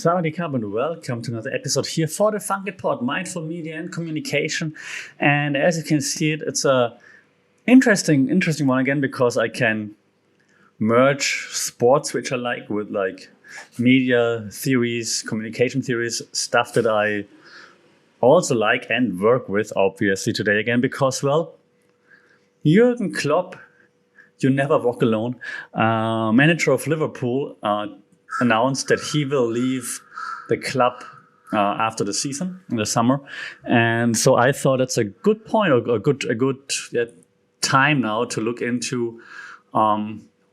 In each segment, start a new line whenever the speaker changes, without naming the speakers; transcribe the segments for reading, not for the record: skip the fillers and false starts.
Sawadee Krap and welcome to another episode here for the Funky Pod, Mindful Media and Communication. And as you can see, it's a interesting one again because I can merge sports, which I like, with like media theories, communication theories, stuff that I also like and work with, obviously, today again because, well, Jürgen Klopp, you never walk alone, manager of Liverpool, announced that he will leave the club after the season in the summer, and so I thought it's a good point or a good time now to look into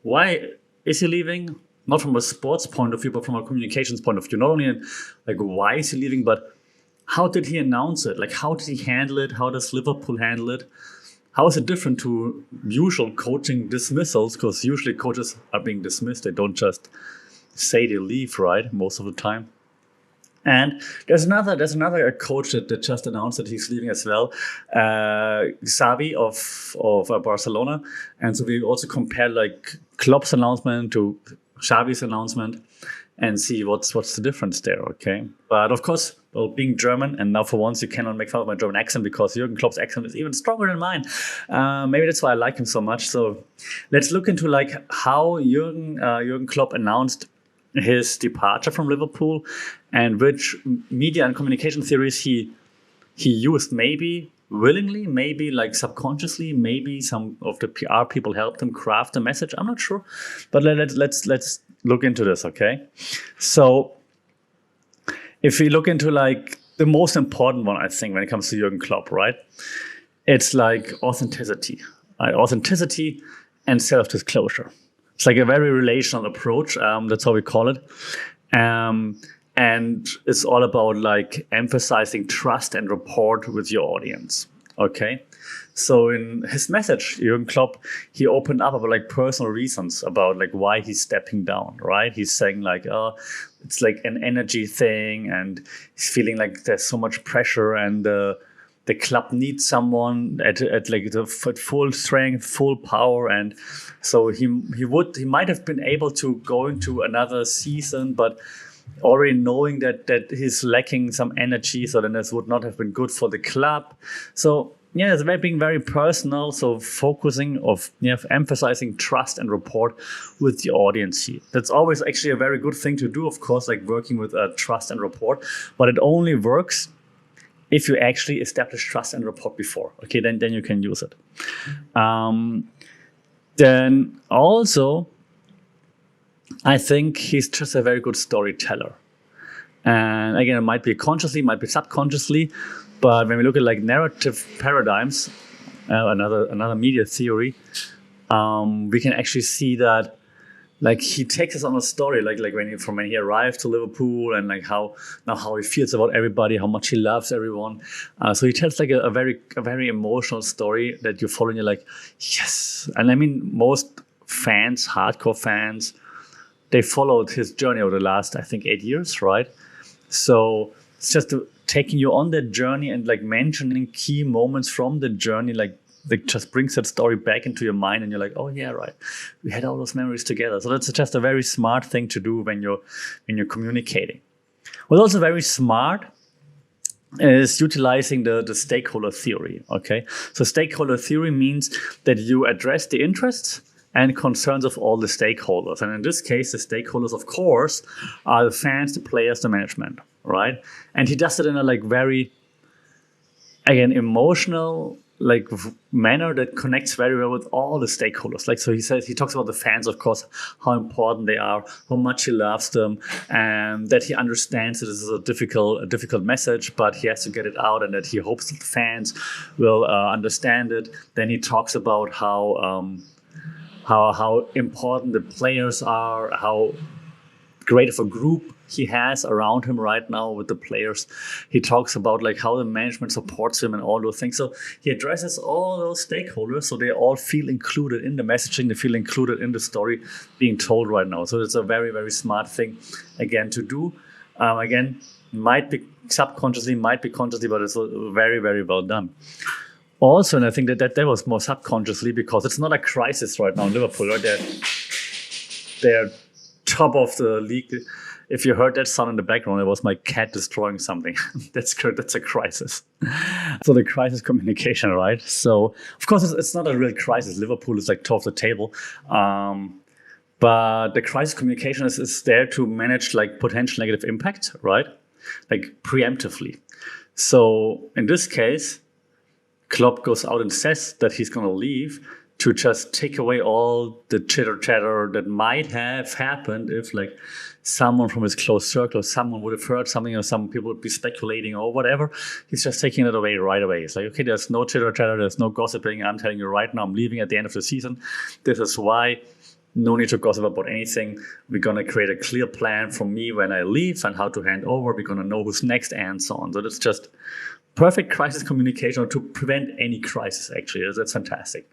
why is he leaving, not from a sports point of view but from a communications point of view. Not only like why is he leaving, but how did he announce it? Like how did he handle it? How does Liverpool handle it? How is it different to usual coaching dismissals? Because usually coaches are being dismissed; they don't just say they leave, right? Most of the time. And there's another coach that just announced that he's leaving as well, Xavi of Barcelona. And so we also compare like Klopp's announcement to Xavi's announcement and see what's the difference there, okay? But of course, well, being German, and now for once you cannot make fun of my German accent because Jürgen Klopp's accent is even stronger than mine. Maybe that's why I like him so much. So let's look into like how Jürgen Klopp announced his departure from Liverpool and which media and communication theories he used, maybe willingly, maybe like subconsciously, maybe some of the PR people helped him craft the message. I'm not sure, but let's look into this, okay? So if we look into like the most important one, I think, when it comes to Jürgen Klopp, right? It's like authenticity, right? Authenticity and self-disclosure. It's like a very relational approach. That's how we call it. And it's all about like emphasizing trust and rapport with your audience. Okay. So in his message, Jürgen Klopp, he opened up about like personal reasons about like why he's stepping down, right? He's saying like, oh, it's like an energy thing and he's feeling like there's so much pressure and the club needs someone at full strength, full power, and so he might have been able to go into another season, but already knowing that he's lacking some energy, so then this would not have been good for the club. So yeah, it's being very personal. So focusing emphasizing trust and rapport with the audience here. That's always actually a very good thing to do, of course, like working with trust and rapport, but it only works if you actually establish trust and rapport before, okay, then you can use it. Then also, I think he's just a very good storyteller. And again, it might be consciously, might be subconsciously, but when we look at like narrative paradigms, another media theory, we can actually see that like he takes us on a story, like when he arrived to Liverpool and like how he feels about everybody, how much he loves everyone. So he tells like a very emotional story that you follow and you're like, yes. And I mean, most fans, hardcore fans, they followed his journey over the last, I think, 8 years, right? So it's just taking you on that journey and like mentioning key moments from the journey, like just brings that story back into your mind and you're like, oh yeah, right, we had all those memories together. So that's just a very smart thing to do when you're communicating. What's also very smart is utilizing the stakeholder theory, okay? So stakeholder theory means that you address the interests and concerns of all the stakeholders. And in this case, the stakeholders, of course, are the fans, the players, the management, right? And he does it in a like very, again, emotional like manner that connects very well with all the stakeholders. Like, so he talks about the fans, of course, how important they are, how much he loves them, and that he understands that this is a difficult message, but he has to get it out, and that he hopes that the fans will understand it. Then he talks about how important the players are, how great of a group he has around him right now with the players. He talks about like how the management supports him and all those things. So he addresses all those stakeholders so they all feel included in the messaging, they feel included in the story being told right now. So it's a very, very smart thing, again, to do. Again, might be subconsciously, might be consciously, but it's very, very well done. Also, and I think that was more subconsciously because it's not a crisis right now in Liverpool, right? They're top of the league if you heard that sound in the background, it was my cat destroying something. That's good. That's a crisis. So the crisis communication, right? So of course it's not a real crisis. Liverpool is like top of the table. But the crisis communication is there to manage like potential negative impact, right? Like preemptively. So in this case, Klopp goes out and says that he's going to leave to just take away all the chitter chatter that might have happened if like someone from his close circle, someone would have heard something or some people would be speculating or whatever. He's just taking it away right away. It's like, okay, there's no chitter chatter, there's no gossiping. I'm telling you right now, I'm leaving at the end of the season. This is why. No need to gossip about anything. We're going to create a clear plan for me when I leave and how to hand over. We're going to know who's next and so on. So that's just perfect crisis communication to prevent any crisis, actually. That's fantastic.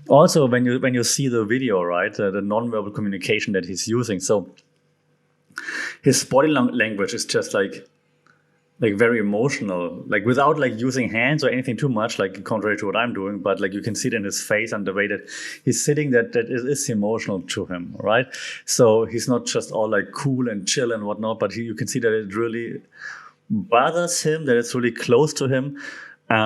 Also, when you see the video, right, the nonverbal communication that he's using. So his body language is just like very emotional, like without like using hands or anything too much, like contrary to what I'm doing, but like you can see it in his face and the way that he's sitting, that is emotional to him, right? So he's not just all like cool and chill and whatnot, but you can see that it really bothers him, that it's really close to him.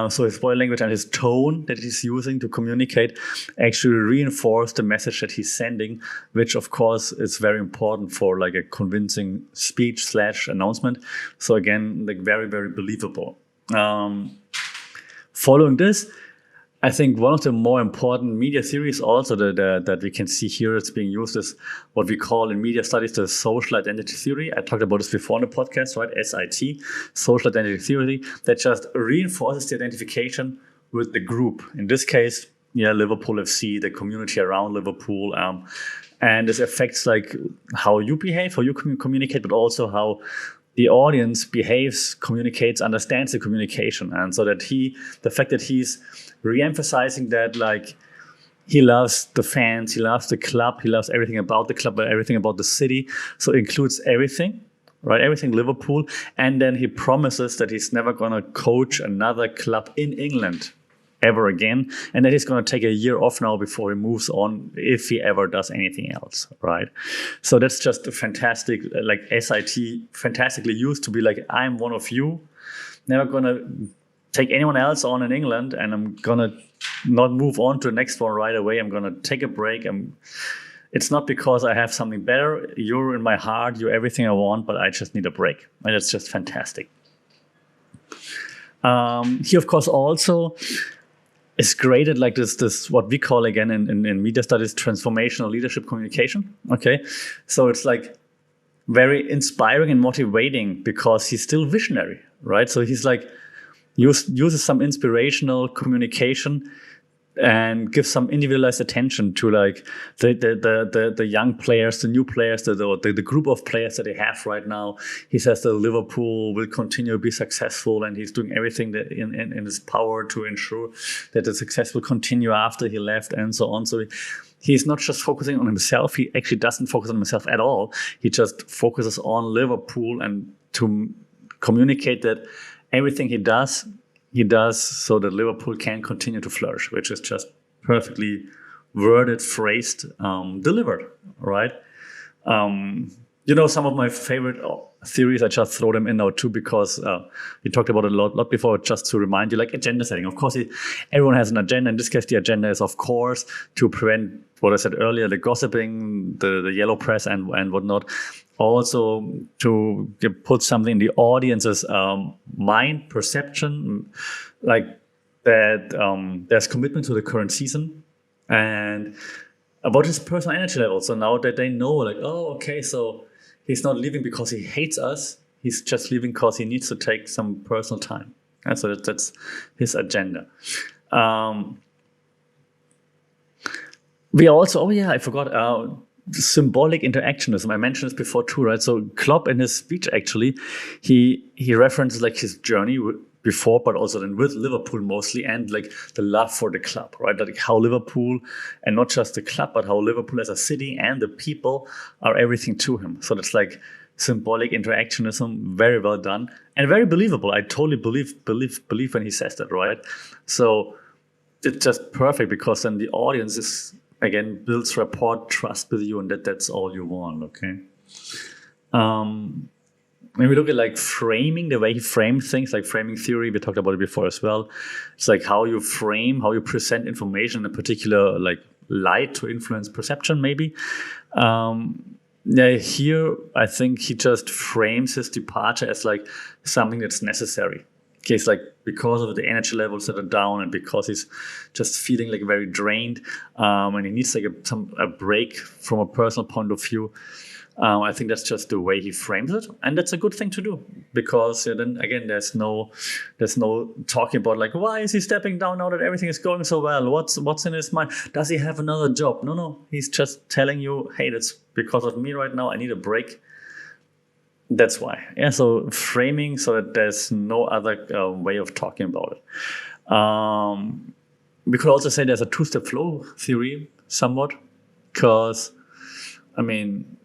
So his body language and his tone that he's using to communicate actually reinforce the message that he's sending, which of course is very important for like a convincing speech / announcement. So again, like very, very believable. Following this, I think one of the more important media theories also that we can see here it's being used is what we call in media studies the social identity theory. I talked about this before in the podcast, right? SIT, social identity theory, that just reinforces the identification with the group. In this case, Liverpool FC, the community around Liverpool. And this affects like how you behave, how you communicate, but also how the audience behaves, communicates, understands the communication. And so that the fact that he's re-emphasizing that like he loves the fans, he loves the club, he loves everything about the club, everything about the city. So it includes everything, right? Everything Liverpool. And then he promises that he's never going to coach another club in England ever again. And that he's going to take a year off now before he moves on, if he ever does anything else, right? So that's just a fantastic, like SIT, fantastically used to be like, I'm one of you, never going to take anyone else on in England, and I'm going to not move on to the next one right away. I'm going to take a break. It's not because I have something better. You're in my heart. You're everything I want, but I just need a break. And it's just fantastic. He, of course, also is great at like this what we call again in media studies transformational leadership communication. Okay, so it's like very inspiring and motivating because he's still visionary, right? So he's like uses some inspirational communication and gives some individualized attention to like the young players, the new players, the group of players that they have right now. He says that Liverpool will continue to be successful, and he's doing everything that in his power to ensure that the success will continue after he left, and so on. So he's not just focusing on himself. He actually doesn't focus on himself at all. He just focuses on Liverpool and to communicate that everything he does so that Liverpool can continue to flourish, which is just perfectly worded, phrased, delivered, right? Some of my favorite theories, I just throw them in now too, because we talked about it a lot before, just to remind you, like agenda setting. Of course, everyone has an agenda. In this case, the agenda is, of course, to prevent what I said earlier, the gossiping, the yellow press and whatnot. Also to put something in the audience's mind, perception, like that there's commitment to the current season and about his personal energy level. So now that they know, like, oh, okay, so he's not leaving because he hates us. He's just leaving because he needs to take some personal time. And so that's his agenda. We also, I forgot, symbolic interactionism. I mentioned this before too, right? So Klopp in his speech, actually, he references like his journey before, but also then with Liverpool mostly, and like the love for the club, right? Like how Liverpool, and not just the club, but how Liverpool as a city and the people are everything to him. So that's like symbolic interactionism, very well done and very believable. I totally believe when he says that, right? So it's just perfect, because then the audience is, again, builds rapport, trust with you, and that's all you want, okay? When we look at like framing, the way he frames things, like framing theory, we talked about it before as well. It's like how you frame, how you present information in a particular like light to influence perception, maybe. Here I think he just frames his departure as like something that's necessary. Okay, it's like because of the energy levels that are down, and because he's just feeling like very drained, and he needs like a break from a personal point of view. I think that's just the way he frames it, and that's a good thing to do, because then again, there's no talking about like, why is he stepping down now that everything is going so well? What's in his mind? Does he have another job? No, he's just telling you, hey, that's because of me right now. I need a break. That's why. Yeah. So framing so that there's no other way of talking about it. We could also say there's a two-step flow theory, somewhat, because I mean,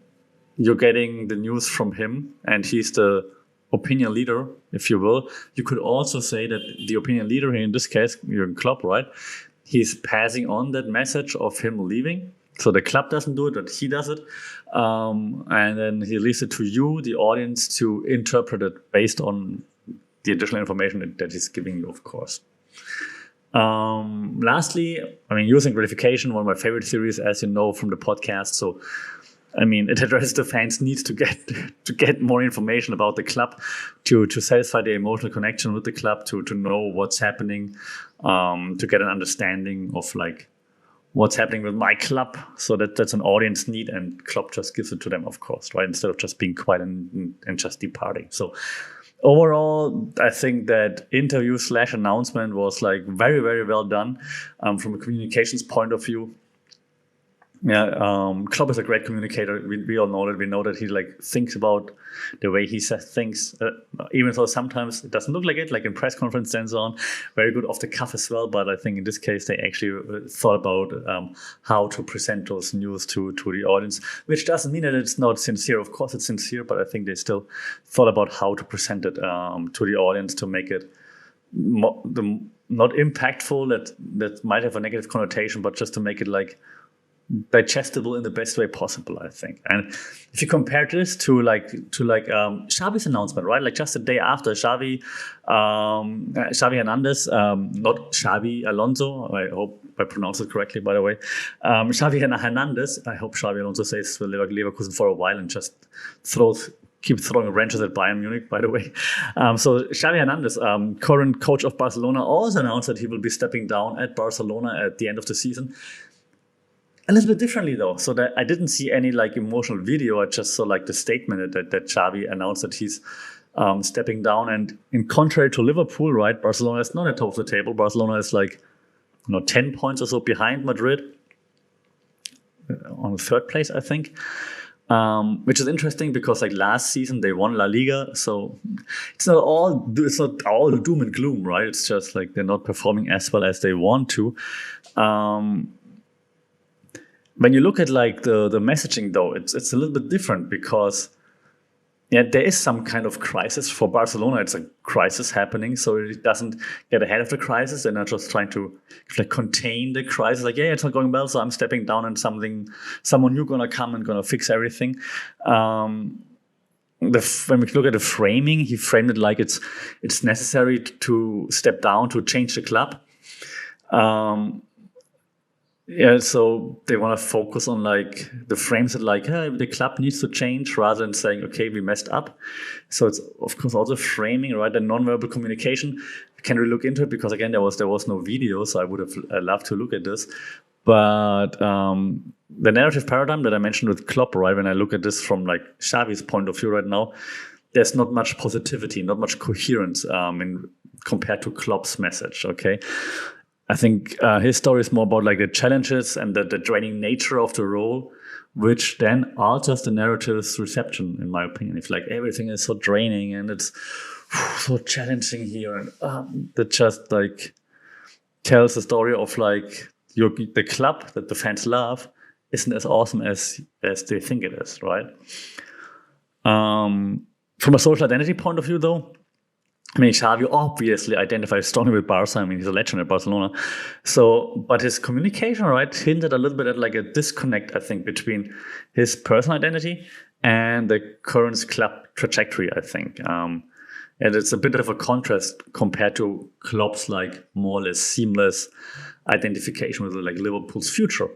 you're getting the news from him, and he's the opinion leader, if you will. You could also say that the opinion leader here, in this case, Jürgen Klopp, right? He's passing on that message of him leaving. So the club doesn't do it, but he does it. And then he leaves it to you, the audience, to interpret it based on the additional information that he's giving you, of course. Lastly, I mean, using gratification, one of my favorite theories, as you know from the podcast. So I mean, it addresses the fans' needs to get more information about the club, to satisfy their emotional connection with the club, to know what's happening, to get an understanding of like what's happening with my club. So that's an audience need, and Klopp just gives it to them, of course, right? Instead of just being quiet and just departing. So overall, I think that interview / announcement was like very, very well done from a communications point of view. Yeah, Klopp is a great communicator. We all know that. We know that he like thinks about the way he says things, even though sometimes it doesn't look like it, like in press conference and so on. Very good off the cuff as well. But I think in this case, they actually thought about how to present those news to the audience, which doesn't mean that it's not sincere. Of course, it's sincere, but I think they still thought about how to present it to the audience to make it not impactful. That might have a negative connotation, but just to make it like digestible in the best way possible, I think. And if you compare this to Xavi's announcement, right? Like just the day after Xavi Hernandez, not Xavi Alonso. I hope I pronounced it correctly, by the way. Xavi Hernandez. I hope Xavi Alonso stays with Leverkusen for a while and just keep throwing wrenches at Bayern Munich, by the way. So Xavi Hernandez, current coach of Barcelona, also announced that he will be stepping down at Barcelona at the end of the season. A little bit differently though, so that I didn't see any like emotional video. I just saw like the statement that Xavi announced that he's stepping down. And in contrary to Liverpool, right, Barcelona is not at the top of the table. Barcelona is like 10 points or so behind Madrid, on third place, I think. Which is interesting because like last season they won La Liga, so it's not all doom and gloom, right? It's just like they're not performing as well as they want to. When you look at like the messaging though, it's a little bit different because there is some kind of crisis. For Barcelona, it's a crisis happening, so it doesn't get ahead of the crisis. They're not just trying to like contain the crisis. Like, it's not going well, so I'm stepping down and someone new gonna come and gonna fix everything. When we look at the framing, he framed it like it's necessary to step down to change the club. So they want to focus on like the frames that like, hey, the club needs to change, rather than saying, okay, we messed up. So it's of course also framing, right? And non-verbal communication. Can we look into it? Because again, there was no video, so I would have loved to look at this. But the narrative paradigm that I mentioned with Klopp, right? When I look at this from like Xavi's point of view right now, there's not much positivity, not much coherence compared to Klopp's message. Okay. I think his story is more about like the challenges and the draining nature of the role, which then alters the narrative's reception, in my opinion. If like everything is so draining and it's so challenging here, and that just like tells the story of like the club that the fans love isn't as awesome as they think it is, right? From a social identity point of view, though, I mean, Xavi obviously identifies strongly with Barca. I mean, he's a legend at Barcelona. So, but his communication, right, hinted a little bit at like a disconnect, I think, between his personal identity and the current club trajectory, I think. And it's a bit of a contrast compared to Klopp's like more or less seamless identification with like Liverpool's future,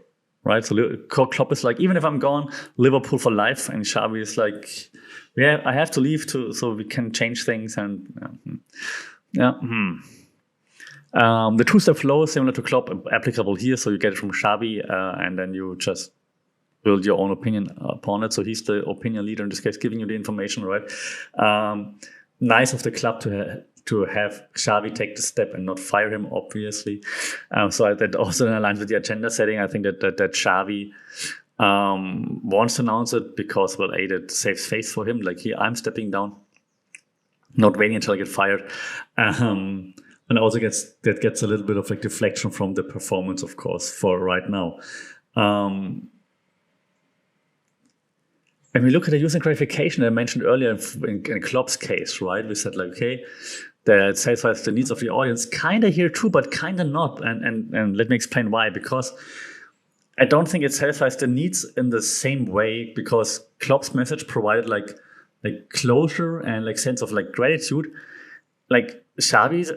right? So Klopp is like, even if I'm gone, Liverpool for life, and Xavi is like, yeah, I have to leave so we can change things. And the two-step flow, similar to Klopp, applicable here. So you get it from Xavi, and then you just build your own opinion upon it. So he's the opinion leader in this case, giving you the information, right? Nice of the club to have Xavi take the step and not fire him, obviously. So that also aligns with the agenda setting. I think that Xavi wants to announce it because, well, it saves face for him. Like, I'm stepping down, not waiting until I get fired. And also gets a little bit of like deflection from the performance, of course, for right now. When we look at the user gratification I mentioned earlier in Klopp's case, right? We said like, okay, that satisfies the needs of the audience, kind of here too, but kind of not. And let me explain why. Because I don't think it satisfies the needs in the same way, because Klopp's message provided like closure and like sense of like gratitude. Like Xavi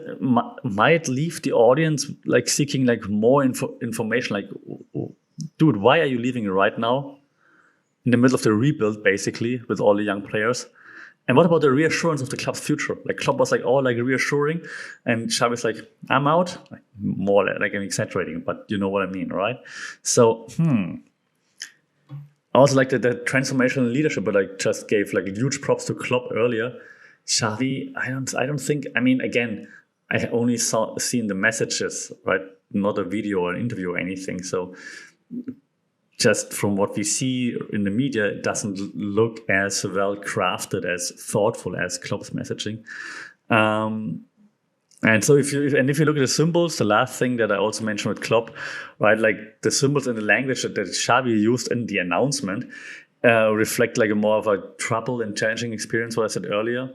might leave the audience like seeking like more information. Like, dude, why are you leaving right now? In the middle of the rebuild, basically, with all the young players. And what about the reassurance of the club's future? Like, Klopp was like all like reassuring, and Xavi's like, I'm out. Like, more like I'm exaggerating, but you know what I mean, right? So, I also like that the transformational leadership, but like just gave like huge props to Klopp earlier. Xavi, I don't think. I mean, again, I only seen the messages, right? Not a video or an interview or anything. So, just from what we see in the media, it doesn't look as well crafted, as thoughtful as Klopp's messaging. And so if you look at the symbols, the last thing that I also mentioned with Klopp, right, like the symbols in the language that Xavi used in the announcement reflect like a more of a troubled and challenging experience, what I said earlier.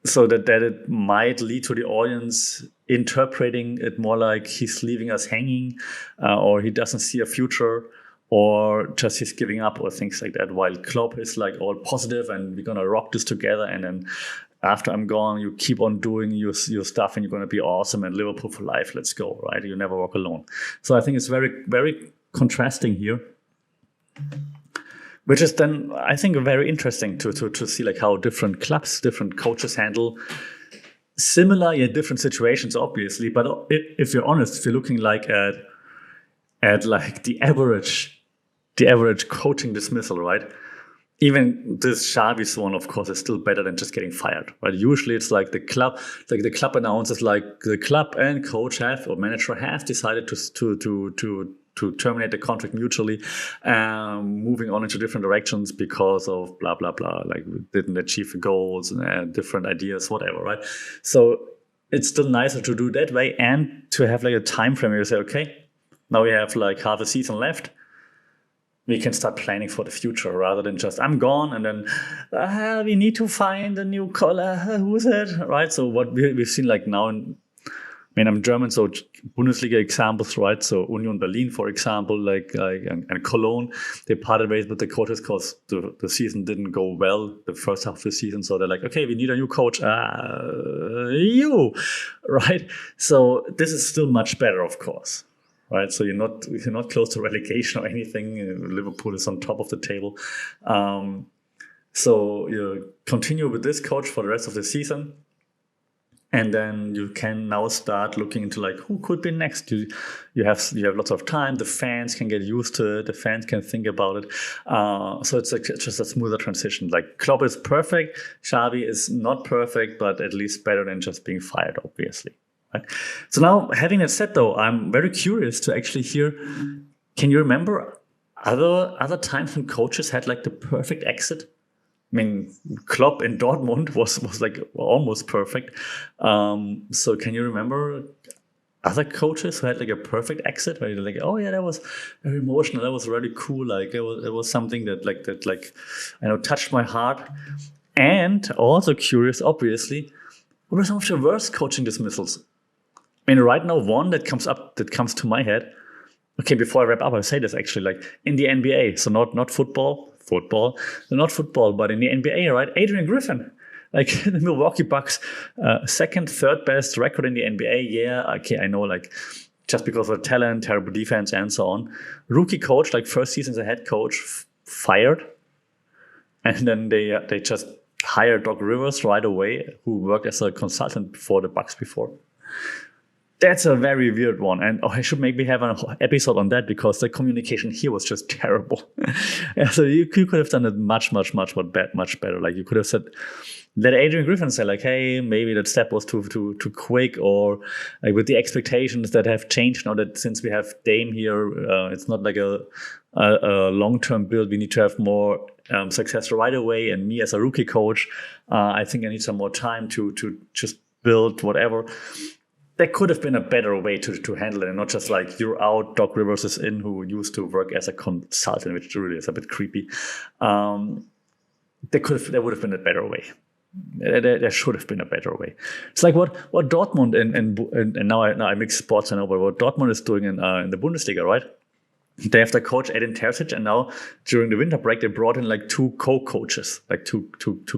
So that it might lead to the audience interpreting it more like he's leaving us hanging, or he doesn't see a future, or just he's giving up, or things like that. While Klopp is like all positive and we're gonna rock this together, and then after I'm gone, you keep on doing your stuff and you're gonna be awesome, and Liverpool for life, let's go, right? You never walk alone. So I think it's very, very contrasting here. Which is then, I think, very interesting to see like how different clubs, different coaches handle similar yet different situations, obviously. But if you're honest, if you're looking like at like the average coaching dismissal, right? Even this Xavi's one, of course, is still better than just getting fired, right? Usually it's like the club announces like the club and coach or manager have decided to terminate the contract mutually, moving on into different directions because of blah, blah, blah, like we didn't achieve the goals and different ideas, whatever, right? So it's still nicer to do that way and to have like a time frame where you say, okay, now we have like half a season left. We can start planning for the future rather than just, I'm gone, and then we need to find a new caller. Who's it, right? So what we've seen like now I'm German, so Bundesliga examples, right? So Union Berlin, for example, like and Cologne, they parted ways with the coaches because the season didn't go well, the first half of the season. So they're like, okay, we need a new coach. You, right? So this is still much better, of course, right? So you're not close to relegation or anything. Liverpool is on top of the table. So you continue with this coach for the rest of the season. And then you can now start looking into like who could be next. You have lots of time. The fans can get used to it. The fans can think about it. So it's like just a smoother transition. Like Klopp is perfect. Xavi is not perfect, but at least better than just being fired, obviously. Right? So now, having that said, though, I'm very curious to actually hear. Can you remember other times when coaches had like the perfect exit? I mean, Klopp in Dortmund was like almost perfect. So can you remember other coaches who had like a perfect exit where you're like, oh yeah, that was very emotional. That was really cool. Like it was something that I know touched my heart. And also curious, obviously, what were some of the worst coaching dismissals? I mean, right now, one that comes to my head. Okay, before I wrap up, I'll say this actually, like in the NBA, so not football. football, not football, but in the NBA, right? Adrian Griffin, like the Milwaukee Bucks, second, third best record in the NBA. Yeah, okay, I know, like just because of talent, terrible defense, and so on. Rookie coach, like first season as a head coach, fired, and then they just hired Doc Rivers right away, who worked as a consultant for the Bucks before. That's a very weird one. And I should maybe have an episode on that because the communication here was just terrible. Yeah, so you could have done it much better. Like you could have said, let Adrian Griffin say like, hey, maybe that step was too quick, or like with the expectations that have changed now that since we have Dame here, it's not like a long-term build. We need to have more success right away. And me as a rookie coach, I think I need some more time to just build whatever. There could have been a better way to handle it, and not just like you're out, Doc Rivers is in, who used to work as a consultant, which really is a bit creepy. There would have been a better way. There should have been a better way. It's like what Dortmund and now I mix sports, I know, but what Dortmund is doing in the Bundesliga, right? They have the coach Edin Terzic, and now during the winter break they brought in like two co-coaches, like two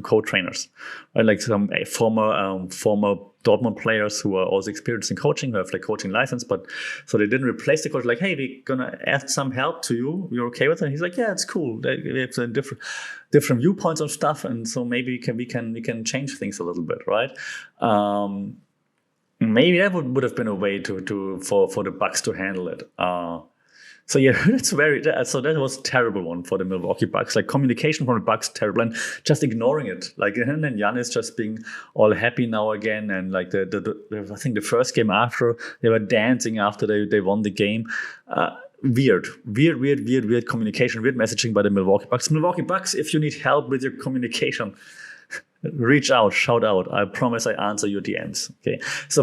co-trainers, right? Like some former Dortmund players who are also experienced in coaching, who have like coaching license, but so they didn't replace the coach. Like, hey, we're gonna add some help to you. You're okay with it? And he's like, yeah, it's cool. We have some different viewpoints on stuff, and so maybe we can change things a little bit, right? Maybe that would have been a way for the Bucks to handle it. So yeah, so that was a terrible one for the Milwaukee Bucks. Like communication from the Bucks, terrible, and just ignoring it. Like, and then Giannis just being all happy now again, and like I think the first game after they were dancing after they won the game. Weird communication, weird messaging by the Milwaukee Bucks. Milwaukee Bucks, if you need help with your communication, reach out, shout out. I promise I answer your DMs. Okay. So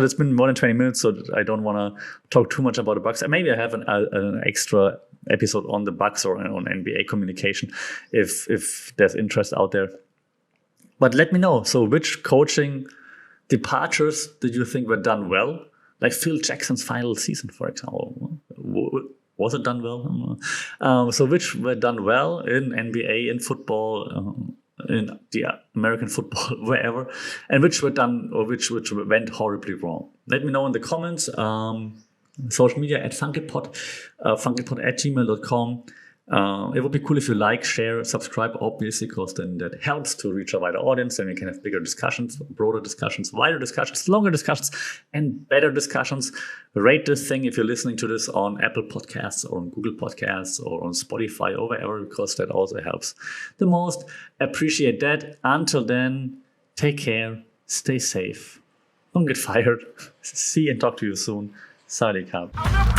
it's been more than 20 minutes, so I don't want to talk too much about the Bucks. Maybe I have an extra episode on the Bucks or on NBA communication if there's interest out there. But let me know. So which coaching departures did you think were done well? Like Phil Jackson's final season, for example. Was it done well? So which were done well in NBA, in football, in the American football, wherever, and which were done or which went horribly wrong. Let me know in the comments. Social media at funkitpod, funkitpod@gmail.com. It would be cool if you like, share, subscribe, obviously, because then that helps to reach a wider audience. Then we can have bigger discussions, broader discussions, wider discussions, longer discussions, and better discussions. Rate this thing if you're listening to this on Apple Podcasts or on Google Podcasts or on Spotify or wherever, because that also helps the most. Appreciate that. Until then, take care, stay safe, don't get fired. See and talk to you soon. Sawadee Krap.